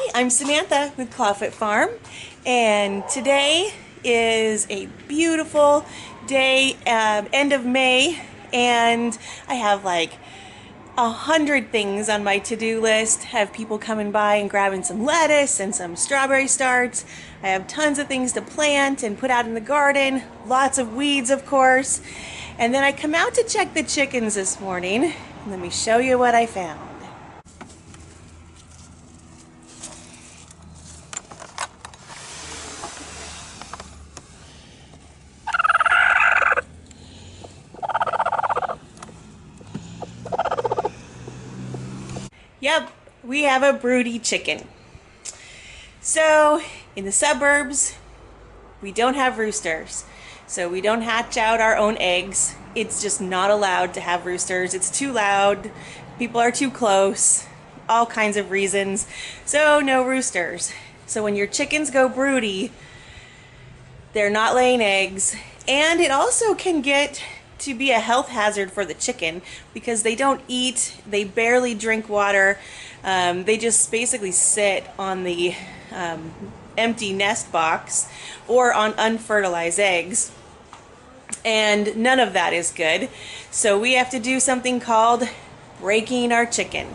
Hi, I'm Samantha with Clawfoot Farm, and today is a beautiful day, end of May, and I have like 100 things on my to-do list. I have people coming by and grabbing some lettuce and some strawberry starts. I have tons of things to plant and put out in the garden, lots of weeds, of course. And then I come out to check the chickens this morning. Let me show you what I found. Yep, we have a broody chicken. So, in the suburbs, we don't have roosters. So we don't hatch out our own eggs. It's just not allowed to have roosters. It's too loud. People are too close. All kinds of reasons. So no roosters. So when your chickens go broody, they're not laying eggs. And it also can get to be a health hazard for the chicken because they don't eat, they barely drink water, they just basically sit on the empty nest box or on unfertilized eggs, and none of that is good. So we have to do something called breaking our chicken.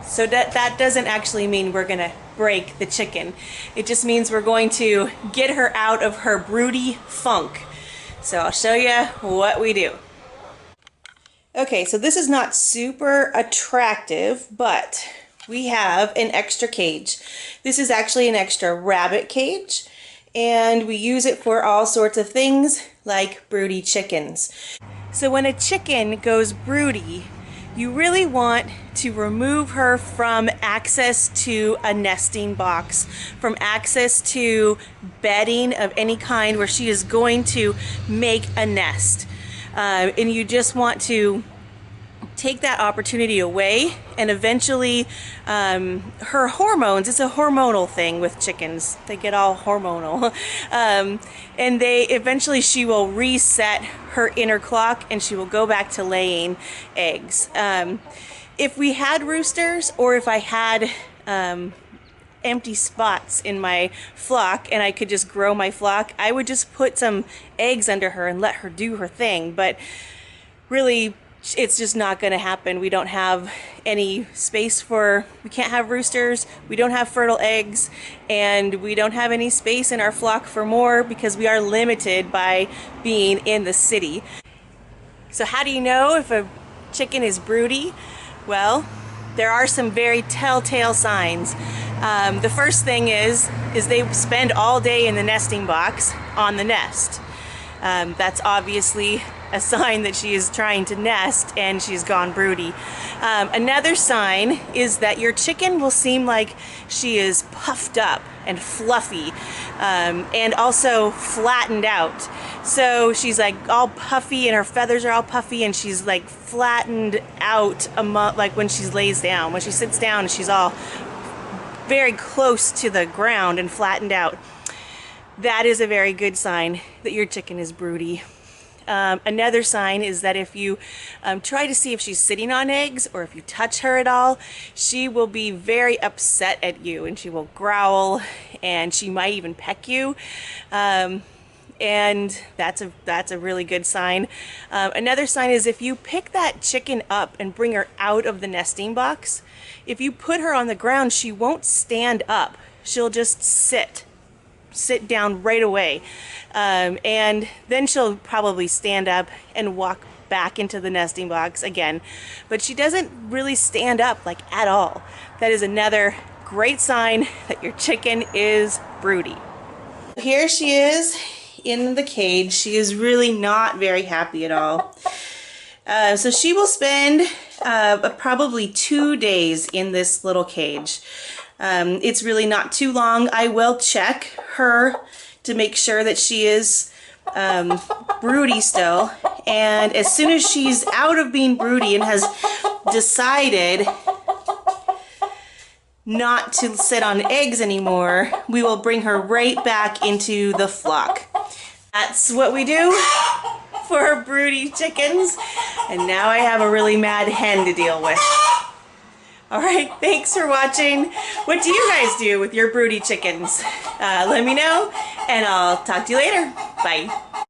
So that doesn't actually mean we're gonna break the chicken. It just means we're going to get her out of her broody funk. So I'll show you what we do. Okay, so this is not super attractive, but we have an extra cage. This is actually an extra rabbit cage, and we use it for all sorts of things like broody chickens. So when a chicken goes broody, you really want to remove her from access to a nesting box, from access to bedding of any kind where she is going to make a nest. And you just want to take that opportunity away, and eventually her hormones, it's a hormonal thing with chickens, they get all hormonal, and eventually she will reset her inner clock and she will go back to laying eggs. If we had roosters, or if I had empty spots in my flock and I could just grow my flock, I would just put some eggs under her and let her do her thing. But really, it's just not going to happen. We don't have any space we can't have roosters, we don't have fertile eggs, and we don't have any space in our flock for more because we are limited by being in the city. So how do you know if a chicken is broody? Well, there are some very telltale signs. The first thing is they spend all day in the nesting box on the nest. That's obviously a sign that she is trying to nest and she's gone broody. Another sign is that your chicken will seem like she is puffed up and fluffy, and also flattened out. So she's like all puffy and her feathers are all puffy, and she's like flattened out like when she lays down. When she sits down, she's all very close to the ground and flattened out. That is a very good sign that your chicken is broody. Another sign is that if you try to see if she's sitting on eggs, or if you touch her at all, she will be very upset at you and she will growl, and she might even peck you. And that's a really good sign. Another sign is if you pick that chicken up and bring her out of the nesting box, if you put her on the ground, she won't stand up. She'll just sit down right away, and then she'll probably stand up and walk back into the nesting box again, but she doesn't really stand up like at all. That is another great sign that your chicken is broody. Here she is in the cage. She is really not very happy at all. So she will spend probably 2 days in this little cage. It's really not too long. I will check her to make sure that she is broody still, and as soon as she's out of being broody and has decided not to sit on eggs anymore, we will bring her right back into the flock. That's what we do for our broody chickens, and now I have a really mad hen to deal with. All right, thanks for watching. What do you guys do with your broody chickens? Let me know, and I'll talk to you later. Bye.